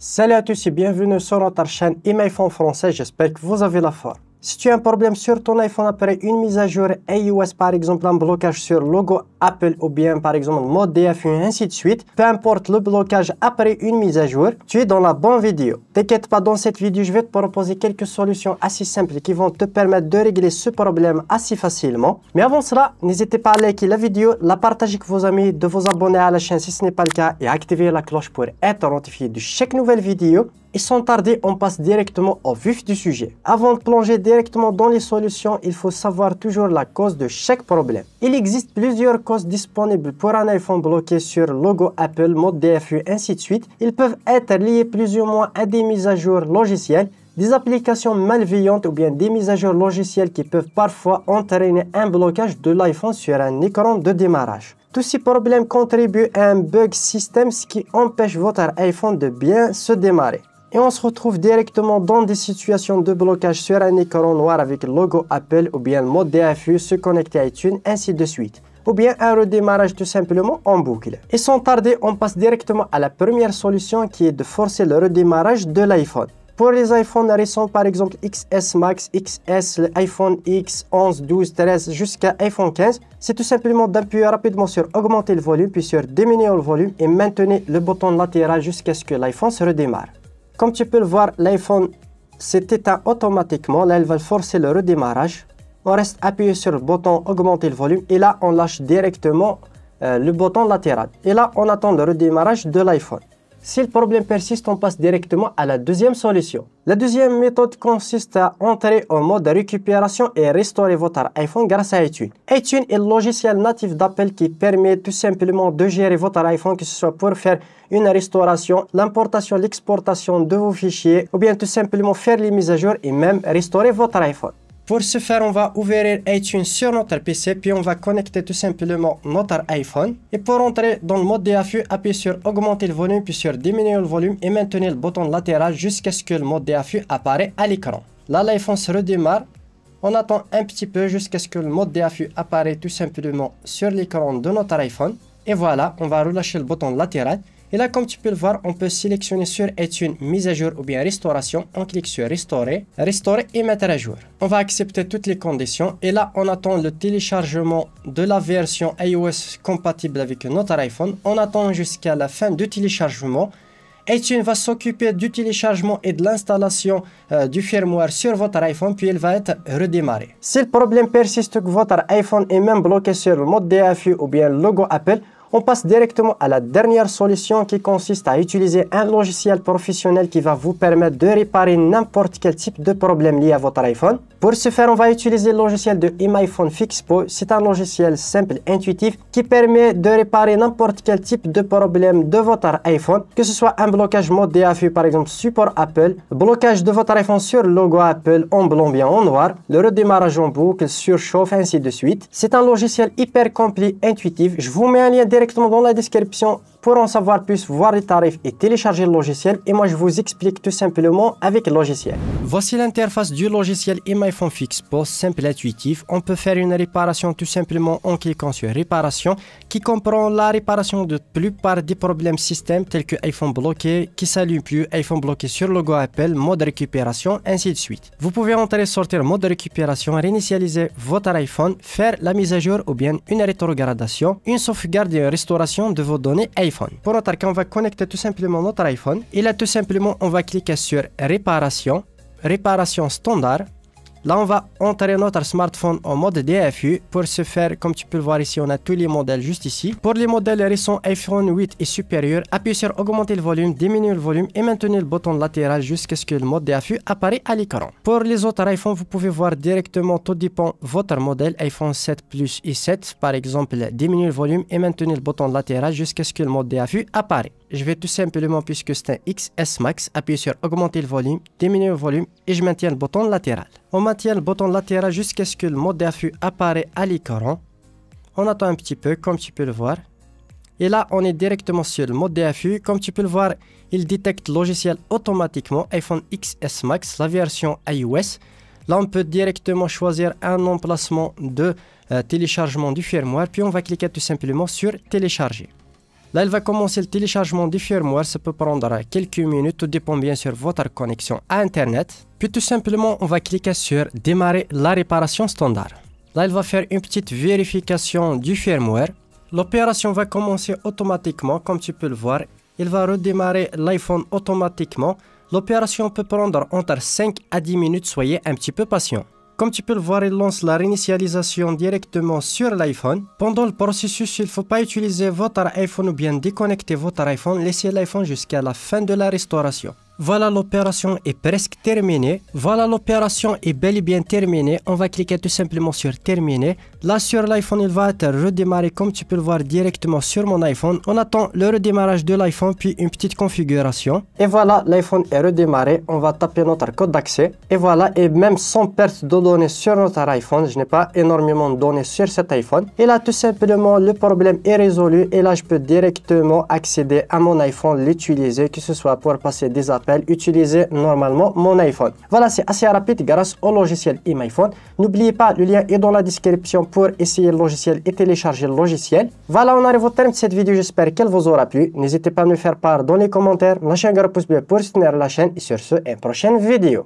Salut à tous et bienvenue sur notre chaîne iMyPhone français, j'espère que vous avez la forme. Si tu as un problème sur ton iPhone après une mise à jour iOS, par exemple un blocage sur le logo Apple ou bien par exemple mode DFU et ainsi de suite, peu importe le blocage après une mise à jour, tu es dans la bonne vidéo. T'inquiète pas, dans cette vidéo, je vais te proposer quelques solutions assez simples qui vont te permettre de régler ce problème assez facilement. Mais avant cela, n'hésitez pas à liker la vidéo, la partager avec vos amis, de vous abonner à la chaîne si ce n'est pas le cas et activer la cloche pour être notifié de chaque nouvelle vidéo. Et sans tarder, on passe directement au vif du sujet. Avant de plonger directement dans les solutions, il faut savoir toujours la cause de chaque problème. Il existe plusieurs causes disponibles pour un iPhone bloqué sur le logo Apple, mode DFU, ainsi de suite. Ils peuvent être liés plus ou moins à des mises à jour logicielles, des applications malveillantes ou bien des mises à jour logicielles qui peuvent parfois entraîner un blocage de l'iPhone sur un écran de démarrage. Tous ces problèmes contribuent à un bug système, ce qui empêche votre iPhone de bien se démarrer. Et on se retrouve directement dans des situations de blocage sur un écran noir avec le logo Apple ou bien le mode DFU se connecter à iTunes, ainsi de suite. Ou bien un redémarrage tout simplement en boucle. Et sans tarder, on passe directement à la première solution qui est de forcer le redémarrage de l'iPhone. Pour les iPhones récents, par exemple XS Max, XS, l'iPhone X, 11, 12, 13 jusqu'à iPhone 15, c'est tout simplement d'appuyer rapidement sur augmenter le volume puis sur diminuer le volume et maintenir le bouton latéral jusqu'à ce que l'iPhone se redémarre. Comme tu peux le voir, l'iPhone s'est éteint automatiquement. Là, elle va forcer le redémarrage. On reste appuyé sur le bouton augmenter le volume et là, on lâche directement le bouton latéral. Et là, on attend le redémarrage de l'iPhone. Si le problème persiste, on passe directement à la deuxième solution. La deuxième méthode consiste à entrer en mode récupération et restaurer votre iPhone grâce à iTunes. iTunes est le logiciel natif d'Apple qui permet tout simplement de gérer votre iPhone, que ce soit pour faire une restauration, l'importation, l'exportation de vos fichiers ou bien tout simplement faire les mises à jour et même restaurer votre iPhone. Pour ce faire, on va ouvrir iTunes sur notre PC, puis on va connecter tout simplement notre iPhone. Et pour entrer dans le mode DFU, appuyez sur augmenter le volume, puis sur diminuer le volume et maintenir le bouton latéral jusqu'à ce que le mode DFU apparaît à l'écran. Là, l'iPhone se redémarre. On attend un petit peu jusqu'à ce que le mode DFU apparaît tout simplement sur l'écran de notre iPhone. Et voilà, on va relâcher le bouton latéral. Et là, comme tu peux le voir, on peut sélectionner sur iTunes mise à jour ou bien restauration. On clique sur restaurer et mettre à jour. On va accepter toutes les conditions. Et là, on attend le téléchargement de la version iOS compatible avec notre iPhone. On attend jusqu'à la fin du téléchargement. iTunes va s'occuper du téléchargement et de l'installation du firmware sur votre iPhone, puis elle va être redémarrée. Si le problème persiste que votre iPhone est même bloqué sur le mode DFU ou bien le logo Apple, on passe directement à la dernière solution qui consiste à utiliser un logiciel professionnel qui va vous permettre de réparer n'importe quel type de problème lié à votre iPhone. Pour ce faire, on va utiliser le logiciel de iMyPhone FixPo. C'est un logiciel simple, intuitif, qui permet de réparer n'importe quel type de problème de votre iPhone, que ce soit un blocage mode DFU, par exemple support Apple, blocage de votre iPhone sur le logo Apple en blanc bien en noir, le redémarrage en boucle, surchauffe, ainsi de suite. C'est un logiciel hyper complet, intuitif. Je vous mets un lien directement dans la description pour en savoir plus, voir les tarifs et télécharger le logiciel. Et moi, je vous explique tout simplement avec le logiciel. Voici l'interface du logiciel iMyPhone FixPo, simple et intuitif. On peut faire une réparation tout simplement en cliquant sur réparation, qui comprend la réparation de la plupart des problèmes système tels que iPhone bloqué, qui s'allume plus, iPhone bloqué sur le logo Apple, mode récupération, ainsi de suite. Vous pouvez entrer et sortir mode récupération, réinitialiser votre iPhone, faire la mise à jour ou bien une rétrogradation, une sauvegarde et une restauration de vos données iPhone. Pour notre cas, on va connecter tout simplement notre iPhone et là tout simplement on va cliquer sur réparation, réparation standard. Là, on va entrer notre smartphone en mode DFU. Pour ce faire, comme tu peux le voir ici, on a tous les modèles juste ici. Pour les modèles récents iPhone 8 et supérieur, appuyez sur augmenter le volume, diminuer le volume et maintenir le bouton latéral jusqu'à ce que le mode DFU apparaît à l'écran. Pour les autres iPhones, vous pouvez voir directement, tout dépend de votre modèle, iPhone 7 Plus et 7, par exemple, diminuer le volume et maintenir le bouton latéral jusqu'à ce que le mode DFU apparaît. Je vais tout simplement, puisque c'est un XS Max, appuyer sur augmenter le volume, diminuer le volume et je maintiens le bouton latéral. On maintient le bouton latéral jusqu'à ce que le mode DFU apparaît à l'écran. On attend un petit peu, comme tu peux le voir. Et là, on est directement sur le mode DFU. Comme tu peux le voir, il détecte le logiciel automatiquement, iPhone XS Max, la version iOS. Là, on peut directement choisir un emplacement de téléchargement du firmware, puis on va cliquer tout simplement sur télécharger. Là, il va commencer le téléchargement du firmware. Ça peut prendre quelques minutes, tout dépend bien sûr de votre connexion à Internet. Puis tout simplement, on va cliquer sur démarrer la réparation standard. Là, il va faire une petite vérification du firmware. L'opération va commencer automatiquement, comme tu peux le voir. Il va redémarrer l'iPhone automatiquement. L'opération peut prendre entre 5 à 10 minutes, soyez un petit peu patient. Comme tu peux le voir, il lance la réinitialisation directement sur l'iPhone. Pendant le processus, il ne faut pas utiliser votre iPhone ou bien déconnecter votre iPhone. Laissez l'iPhone jusqu'à la fin de la restauration. Voilà, l'opération est presque terminée. Voilà, l'opération est bel et bien terminée. On va cliquer tout simplement sur terminer. Là, sur l'iPhone, il va être redémarré comme tu peux le voir directement sur mon iPhone. On attend le redémarrage de l'iPhone puis une petite configuration. Et voilà, l'iPhone est redémarré. On va taper notre code d'accès. Et voilà, et même sans perte de données sur notre iPhone, je n'ai pas énormément de données sur cet iPhone. Et là, tout simplement, le problème est résolu. Et là, je peux directement accéder à mon iPhone, l'utiliser, que ce soit pour passer des appels, utiliser normalement mon iPhone. Voilà, c'est assez rapide grâce au logiciel iMyPhone. N'oubliez pas, le lien est dans la description pour essayer le logiciel et télécharger le logiciel. Voilà, on arrive au terme de cette vidéo. J'espère qu'elle vous aura plu. N'hésitez pas à me faire part dans les commentaires. Lâchez un gros pouce bleu pour soutenir la chaîne et sur ce, à une prochaine vidéo.